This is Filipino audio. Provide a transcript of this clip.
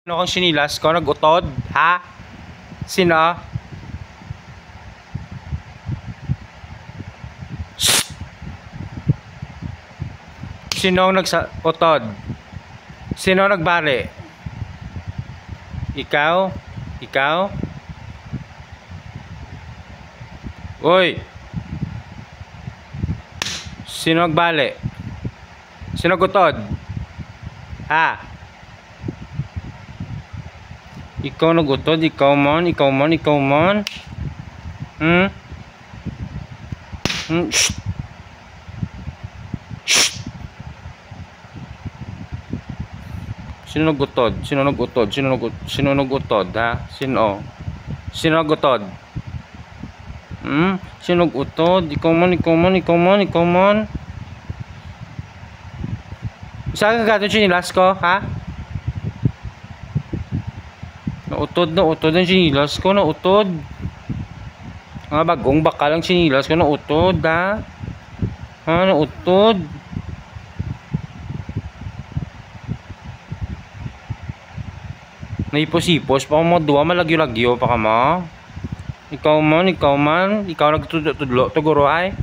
Ano kang sinilas ko? Nag-utod? Ha? Sino? Shhh! Sino ang nag-utod? Sino ang nagbari? Ikaw? Ikaw? Uy! Sino nagbali? Sino nag-utod? Ha? Ikaw nag-utod? Ikaw man? Ikaw man? Ikaw man? Shhh! Shhh! Sino nag-utod? Sino nag-utod? Sino nag-utod? Ha? Sino? Sino nag-utod? Sino nag-utod? Ikaw man? Ikaw man? Ikaw man? Ikaw man? Saan ka gato sinilas ko? Ha? Nautod ang sinilas ko. Nautod. Mga bagong bakal ang sinilas ko. Nautod ha? Ha? Nautod. Naipos-ipos pa mo. Dua malagyo-lagyo pa ka mo. Ikaw man. Ikaw man. Ikaw nagtudlo. Tuguro ay.